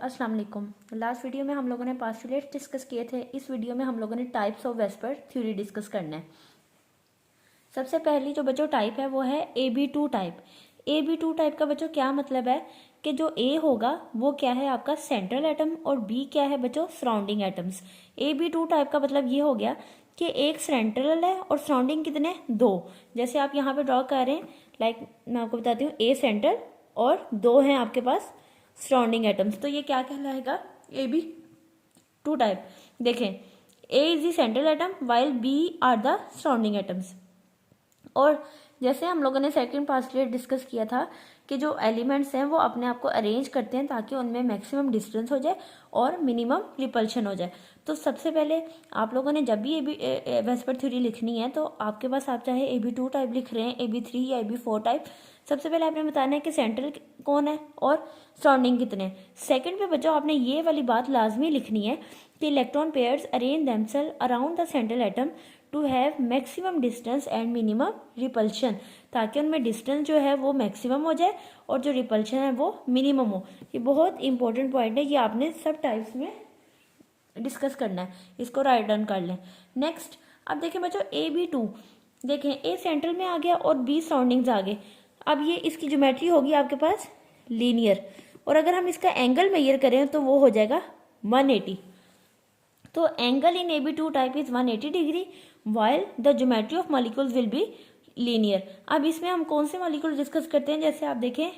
अस्सलाम वालेकुम। Last video में हम लोगों ने पास्टुलेट्स डिस्कस किए थे। इस वीडियो में हम लोगों ने types of VSEPR theory discuss करना है। सबसे पहली जो बच्चों टाइप है वो है AB2 टाइप। AB2 टाइप का बच्चों क्या मतलब है कि जो A होगा वो क्या है आपका सेंट्रल एटम और B क्या है बच्चों सराउंडिंग एटम्स। AB2 टाइप का मतलब ये हो गया कि एक सेंट्रल है और सराउंडिंग कितने दो। जैसे आप यहाँ पे ड्रॉ कर रहे हैं, लाइक मैं आपको बताती हूँ A सेंट्रल और दो हैं आपके पास सराउंडिंग एटम्स, तो ये क्या कहलाएगा AB2 टाइप। देखें A is the central atom while B are the surrounding atoms. और जैसे हम लोगों ने सेकंड पास्टुलेट डिस्कस किया था कि जो एलिमेंट्स हैं वो अपने आप को अरेंज करते हैं ताकि उनमें मैक्सिमम डिस्टेंस हो जाए और मिनिमम रिपल्शन हो जाए। तो सबसे पहले आप लोगों ने जब भी वेस्पर थ्योरी लिखनी है तो आपके पास आप चाहे AB2 टाइप लिख रहे हैं, AB3 या AB4 टाइप, सबसे पहले आपने बताना है कि सेंट्रल कौन है और सराउंडिंग कितने। सेकंड पे बच्चों आपने ये वाली बात लाजमी लिखनी है कि electron pairs arrange themselves around the central atom to have maximum distance and minimum repulsion, ताकि उनमें डिस्टेंस जो है वो मैक्सिमम हो जाए और जो रिपल्शन है वो मिनिमम हो। ये बहुत इंपॉर्टेंट पॉइंट है, ये आपने सब टाइप्स में डिस्कस करना है, इसको राइट डाउन कर लें। नेक्स्ट अब देखें बच्चों AB2, देखें A सेंट्रल में आ गया और B सराउंडिंग्स आ गए। अब ये इसकी ज्योमेट्री होगी आपके पास लीनियर, और अगर हम इसका एंगल मेजर करें तो वो हो जाएगा 180। तो angle in AB2 type is 180 degree while the geometry of molecules will be linear. अब इसमें हम कौन से मॉलिक्यूल डिस्कस करते हैं, जैसे आप देखें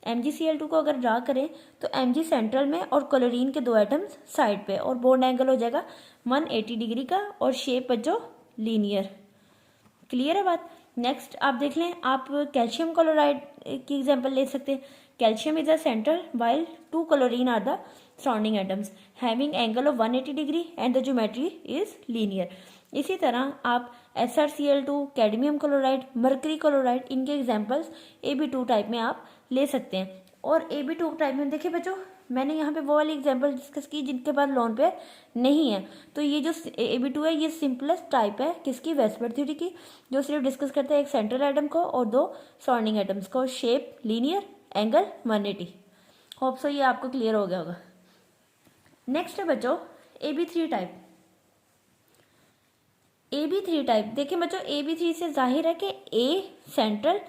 MgCl2 को अगर ड्रा करें तो Mg सेंट्रल में और क्लोरीन के दो एटम्स साइड पे, और बॉन्ड एंगल हो जाएगा 180 डिग्री का और शेप बच्चों लीनियर। क्लियर है बात। नेक्स्ट आप देख लें, आप कैल्शियम क्लोराइड की एग्जांपल ले सकते हैं। Calcium is a central while two chlorine are the surrounding atoms having angle of 180 degree and the geometry is linear. इसी तरह आप SrCl2, cadmium chloride, mercury chloride, इनके एग्जांपल्स AB2 टाइप में आप ले सकते हैं। और AB2 टाइप में देखिए बच्चों, मैंने यहाँ पे वो वाली एग्जांपल डिस्कस की जिनके पास लोन पेयर नहीं है। तो ये जो AB2 है ये सिंपलेस्ट टाइप है किसकी, वेस्पर थ्योरी की, जो सिर्फ डिस्कस करते हैं एक सेंट्रल एटम को और दो सराउंडिंग एटम्स को, shape linear, angle 180। Hope so ये आपको क्लियर हो गया होगा। नेक्स्ट है बच्चों AB3 टाइप। AB3 टाइप देखें बच्चों, AB3 से जाहिर है कि A सेंट्रल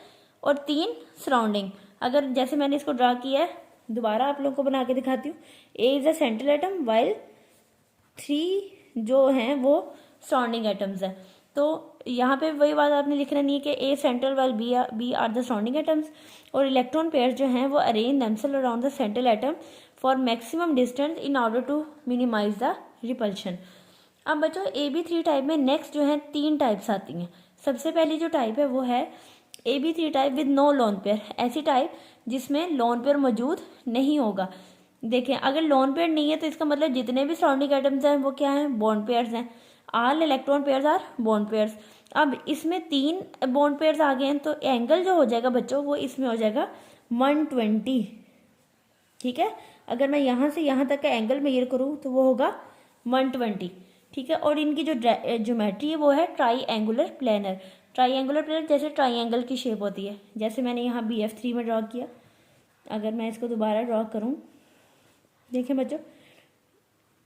और 3 सराउंडिंग। अगर जैसे मैंने इसको ड्रा किया है, दोबारा आप लोगों को बना के दिखाती हूँ। A is a central atom while 3 जो हैं वो सराउंडिंग एटम्स हैं। तो यहाँ पे वही बात आपने लिखना नहीं है कि A central while B are the surrounding atoms, और इलेक्ट्रॉन पेयर्स जो हैं वो arrange themselves around the central atom for maximum distance in order to minimise the repulsion. अब बच्चों AB3 टाइप में नेक्स्ट जो है 3 टाइप्स आती हैं। सबसे पहली जो टाइप है वो है AB3 type with no lone pair, ऐसी टाइप जिसमें लोन पेयर मौजूद नहीं होगा। देखें अगर लोन पेयर नहीं है तो इसका मतलब जितने भी सराउंडिंग एटम्स हैं वो क्या हैं, बॉन्ड पेयर्स हैं। All electron pairs are bond pairs. अब इसमें 3 बॉन्ड पेयर्स आ गए हैं तो एंगल जो हो जाएगा बच्चों वो इसमें हो जाएगा 120। ठीक है, अगर मैं यहाँ से यहाँ तक का एंगल मेजर करूँ तो वो होगा 120। ठीक है, और इनकी जो ज्योमेट्री है वो है ट्राई प्लेनर। ट्राइंगुलर प्लेनर जैसे ट्राइंगल की शेप होती है, जैसे मैंने यहाँ BF3 में ड्रॉ किया। अगर मैं इसको दोबारा ड्रॉ करूँ, देखें बच्चों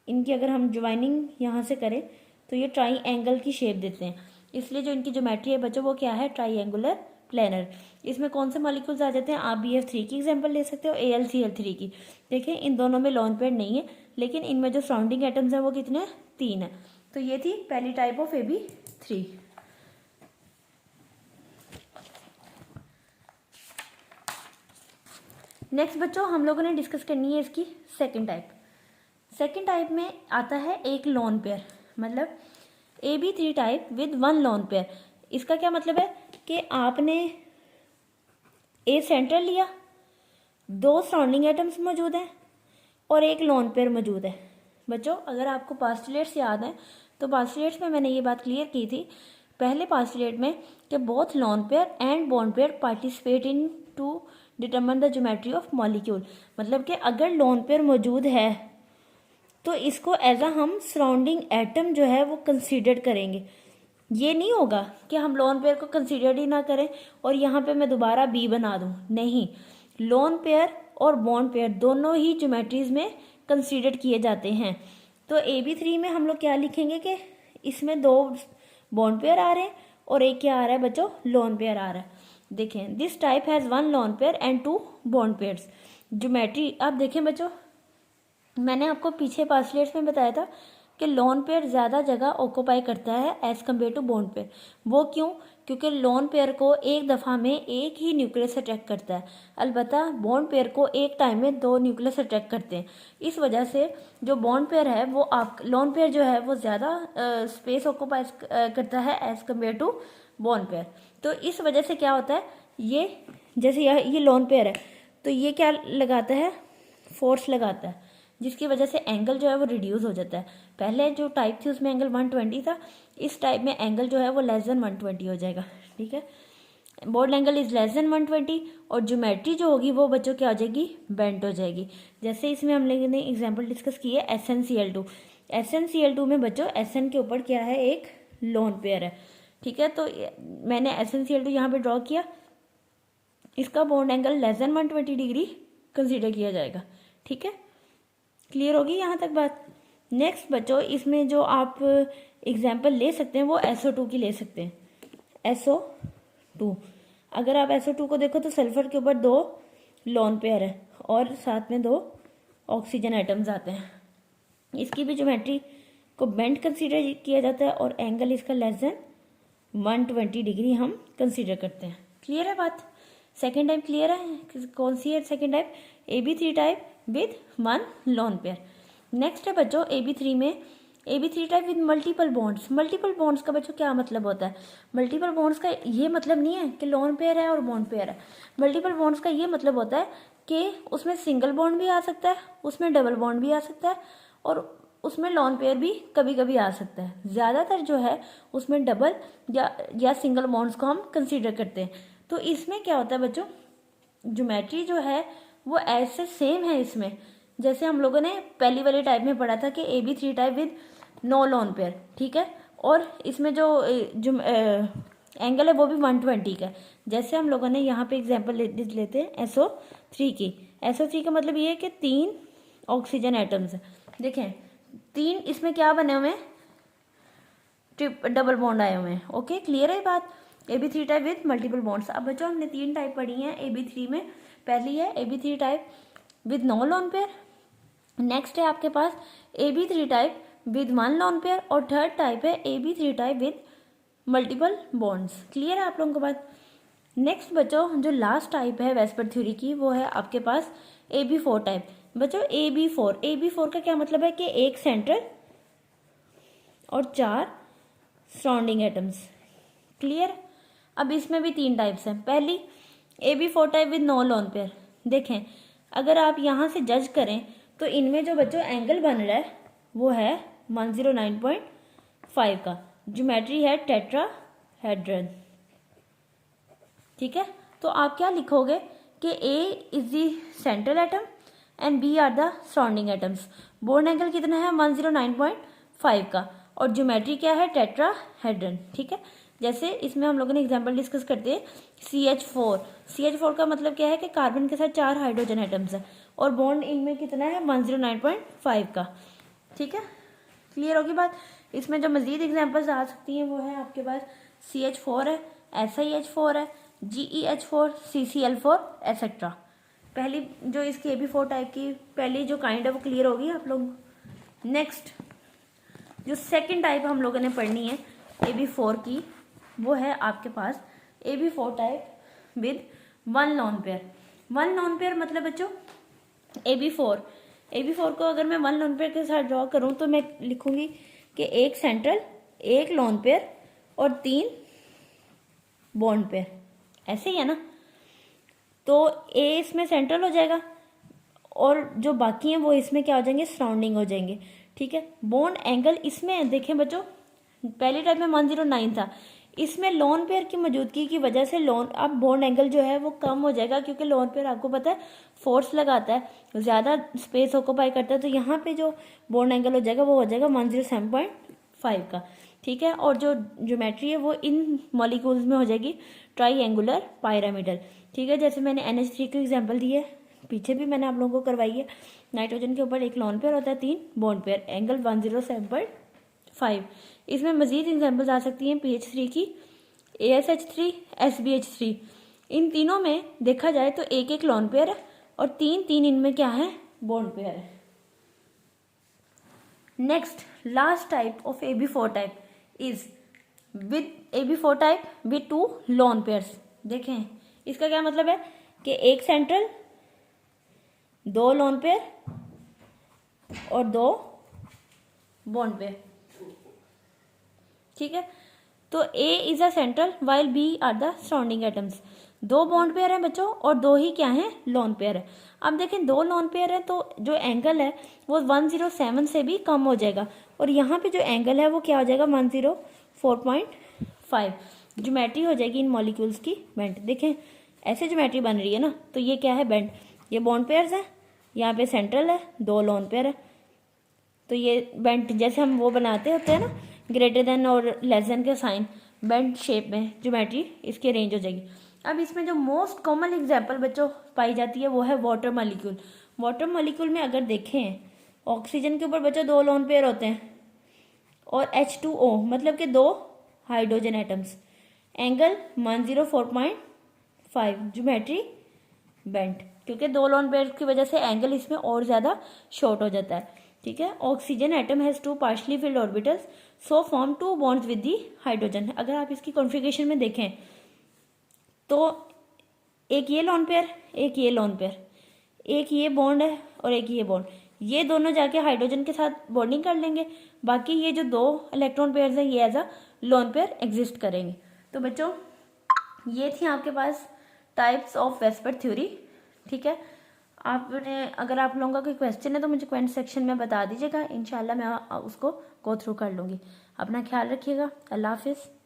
इनकी अगर हम ज्वाइनिंग यहाँ से करें तो ये ट्राइंगल की शेप देते हैं, इसलिए जो इनकी ज्योमेट्री है बच्चों वो क्या है, ट्राइंगुलर प्लेनर। इसमें कौन से मॉलिक्यूल्स आ जाते हैं, आप BF3 की एग्जांपल ले सकते हो, AlCl3 की। देखें इन दोनों में लोन पेयर नहीं है, लेकिन इनमें जो सराउंडिंग एटम्स हैं वो कितने, 3 है। तो ये थी पहली टाइप ऑफ AB3। नेक्स्ट बच्चों हम लोगों ने डिस्कस करनी है इसकी सेकंड टाइप। सेकंड टाइप में आता है एक लोन पेयर, मतलब AB3 type with 1 lone pair. इसका क्या मतलब है कि आपने A सेंट्रल लिया, 2 सराउंडिंग एटम्स मौजूद हैं और एक लोन पेयर मौजूद है। बच्चों अगर आपको पास्टुलेट्स याद हैं तो पास्टुलेट्स में मैंने ये बात क्लियर की थी पहले पास्टुलेट में कि both lone pair and bond pair participate in to determine the geometry of molecule. मतलब कि अगर लोन पेयर मौजूद है तो इसको एज अ हम सराउंडिंग एटम जो है वो कंसीडर करेंगे। ये नहीं होगा कि हम लोन पेयर को कंसीडर ही ना करें और यहाँ पे मैं दोबारा B बना दूं, नहीं। लोन पेयर और बॉन्ड पेयर दोनों ही ज्योमेट्रीज में कंसीडर किए जाते हैं। तो AB3 में हम लोग क्या लिखेंगे कि इसमें 2 बॉन्ड पेयर आ रहे हैं और एक क्या आ रहा है बच्चों, लोन पेयर आ रहा है। देखें, this type has 1 lone pair and 2 bond pairs. Geometry आप देखें बच्चों, मैंने आपको पीछे पास्टलेट्स में बताया था कि लोन पेयर ज़्यादा जगह ऑक्यूपाई करता है as compare to bond pair. वो क्यों? क्योंकि लोन पेयर को एक दफ़ा में एक ही न्यूक्लियस अटैक करता है, अलबत्ता बॉन्ड पेयर को एक टाइम में 2 न्यूक्लियस अटैक करते हैं। इस वजह से जो बॉन्ड पेयर है वो आप लोन पेयर जो है वो ज़्यादा स्पेस ऑक्यूपाई करता है as compare to bond pair. तो इस वजह से क्या होता है, ये जैसे ये लोन पेयर है तो ये क्या लगाता है, फोर्स लगाता है, जिसकी वजह से एंगल जो है वो रिड्यूस हो जाता है। पहले जो टाइप थी उसमें एंगल 120 था, इस टाइप में एंगल जो है वो लेस देन 120 हो जाएगा। ठीक है, bond angle is less than 120 और ज्योमेट्री जो होगी वो बच्चों क्या हो जाएगी, बेंट हो जाएगी। जैसे इसमें हम लोगों ने एग्जाम्पल डिस्कस की है SnCl2। SnCl2 में बच्चों Sn के ऊपर क्या है, एक लोन पेयर है। ठीक है, तो मैंने SnCl2 यहाँ पे ड्रॉ किया, इसका bond angle less than 120 degree consider किया जाएगा। ठीक है, क्लियर होगी यहाँ तक बात। नेक्स्ट बच्चों, इसमें जो आप एग्जाम्पल ले सकते हैं वो SO2 की ले सकते हैं। SO2, अगर आप SO2 को देखो तो सल्फर के ऊपर 2 लोन पेयर है और साथ में 2 ऑक्सीजन एटम्स आते हैं। इसकी भी ज्योमेट्री को बेंड कंसीडर किया जाता है और एंगल इसका लेस देन 120 डिग्री हम कंसीडर करते हैं। क्लियर है बात? सेकेंड टाइप क्लियर है? कौन सी है second type? AB3 type with 1 lone pair. Next है बच्चों AB3 में AB3 type with multiple bonds. Multiple bonds का बच्चों क्या मतलब होता है? मल्टीपल बॉन्ड्स का ये मतलब नहीं है कि लोन पेयर है और बॉन्ड पेयर है। मल्टीपल बॉन्ड्स का ये मतलब होता है कि उसमें सिंगल बॉन्ड भी आ सकता है, उसमें डबल बॉन्ड भी आ सकता है और उसमें लोन पेयर भी कभी कभी आ सकता है। ज़्यादातर जो है उसमें डबल या सिंगल बॉन्ड्स को हम कंसीडर करते हैं। तो इसमें क्या होता है बच्चों, ज्योमेट्री जो है वो ऐसे सेम है इसमें जैसे हम लोगों ने पहली वाली टाइप में पढ़ा था कि AB3 type with no lone pair. ठीक है, और इसमें जो एंगल है वो भी 120 का है। जैसे हम लोगों ने यहाँ पे एग्जांपल लेते हैं SO3 की। SO3 का मतलब ये है कि 3 ऑक्सीजन एटम्स है। देखें, 3 इसमें क्या बने हुए हैं, डबल बॉन्ड आए हुए हैं। ओके, क्लियर है बात? AB3 type with multiple bonds. अब बच्चों हमने 3 टाइप पढ़ी हैं AB3 में। पहली है AB3 type with no lone pair, next है आपके पास AB3 type with 1 lone pair और थर्ड टाइप है AB3 type with multiple bonds. Clear है आप लोगों को बात? नेक्स्ट बच्चों जो लास्ट टाइप है वेस्पर थ्योरी की वो है आपके पास AB4 टाइप। बच्चों AB4 का क्या मतलब है कि एक सेंट्रल और 4 सराउंडिंग एटम्स। क्लियर? अब इसमें भी 3 टाइप्स हैं। पहली AB4 type with no lone pair. देखें, अगर आप यहाँ से जज करें तो इनमें जो बच्चों एंगल बन रहा है वो है 109.5 का। ज्योमेट्री है टेट्राहेड्रन। ठीक है, तो आप क्या लिखोगे कि A is the central atom and B are the surrounding atoms. Bond angle कितना है 109.5 का और ज्योमेट्री क्या है टेट्राहेड्रन। ठीक है, जैसे इसमें हम लोगों ने एग्जांपल डिस्कस करते हैं CH4 का मतलब क्या है कि कार्बन के साथ 4 हाइड्रोजन एटम्स है और बॉन्ड इनमें कितना है 109.5 का। ठीक है, क्लियर होगी बात? इसमें जो मजीद एग्जांपल्स आ सकती हैं वो है आपके पास CH4 है, SiH4 है, GeH4, CCl4 एसेट्रा। पहली जो इसकी AB4 टाइप की पहली जो काइंड है वो क्लियर होगी आप लोग। नेक्स्ट जो सेकंड टाइप हम लोगों ने पढ़नी है AB4 की वो है आपके पास AB4 type with 1 lone pair. 1 lone pair मतलब बच्चों AB4 को अगर मैं 1 लोन पेयर के साथ ड्रॉ करूं तो मैं लिखूंगी कि एक सेंट्रल, एक लोन पेयर और 3 बॉन्ड पेयर। ऐसे ही है ना? तो A इसमें सेंट्रल हो जाएगा और जो बाकी हैं वो इसमें क्या हो जाएंगे, सराउंडिंग हो जाएंगे। ठीक है, बॉन्ड एंगल इसमें देखें बच्चों, पहली टाइप में 109 था, इसमें लोन पेयर की मौजूदगी की वजह से अब बॉन्ड एंगल जो है वो कम हो जाएगा क्योंकि लोन पेयर आपको पता है फोर्स लगाता है, ज़्यादा स्पेस ऑक्यूपाई करता है। तो यहाँ पे जो बॉन्ड एंगल हो जाएगा वो हो जाएगा 107.5 का। ठीक है, और जो ज्योमेट्री है वो इन मॉलिक्यूल्स में हो जाएगी ट्राईएंगुलर पिरामिडल। ठीक है, जैसे मैंने NH3 का एग्जाम्पल दिया है पीछे भी मैंने आप लोगों को करवाई है। नाइट्रोजन के ऊपर एक लोन पेयर होता है, 3 बॉन्ड पेयर, एंगल 107.5। इसमें मजीद एग्जाम्पल्स आ सकती हैं PH3 की, ASH3, SBH3। इन तीनों में देखा जाए तो एक एक लोन पेयर है और 3 इनमें क्या है, बॉन्ड पेयर है। Next last type of AB4 type is with AB4 type with 2 lone pairs. देखें इसका क्या मतलब है कि एक सेंट्रल, 2 लोन पेयर और 2 बॉन्ड पेयर। ठीक है, तो A is a central while B are the surrounding atoms. 2 bond pair है बच्चों और 2 ही क्या है, लोन पेयर है। अब देखें 2 लोन पेयर है तो जो एंगल है वो 107 से भी कम हो जाएगा और यहाँ पे जो एंगल है वो क्या हो जाएगा, 104.5। ज्योमेट्री हो जाएगी इन मॉलिक्यूल्स की बेंट। देखें ऐसे ज्योमेट्री बन रही है ना, तो ये क्या है, बेंट। ये बॉन्ड पेयर्स है, यहाँ पे सेंट्रल है, 2 लोन पेयर है, तो ये बेंट जैसे हम वो बनाते होते हैं ना, ग्रेटर देन और लेस देन के साइन, बेंट शेप में ज्योमेट्री इसकी अरेंज हो जाएगी। अब इसमें जो मोस्ट कॉमन एग्जांपल बच्चों पाई जाती है वो है वाटर मॉलिक्यूल। वाटर मॉलिक्यूल में अगर देखें, ऑक्सीजन के ऊपर बच्चों 2 लोन पेयर होते हैं और H2O मतलब कि 2 hydrogen atoms, angle 104.5, geometry bent, क्योंकि 2 लोन पेयर की वजह से एंगल इसमें और ज्यादा शॉर्ट हो जाता है। ठीक है, oxygen atom has 2 partially field orbitals so form 2 bonds with the hydrogen. अगर आप इसकी कॉन्फ़िगरेशन में देखें तो एक ये लोन पेयर, एक ये लोन पेयर, एक ये बॉन्ड है और एक ये बॉन्ड, ये दोनों जाके हाइड्रोजन के साथ बॉन्डिंग कर लेंगे, बाकी ये जो 2 इलेक्ट्रॉन पेयर्स हैं ये as a lone pair exist करेंगे। तो बच्चों ये थी आपके पास टाइप्स ऑफ वेस्पर थ्योरी। ठीक है, आपने अगर आप लोगों का कोई क्वेश्चन है तो मुझे कमेंट सेक्शन में बता दीजिएगा, इंशाल्लाह मैं उसको गो थ्रू कर लूँगी। अपना ख्याल रखिएगा, अल्लाह हाफिज़।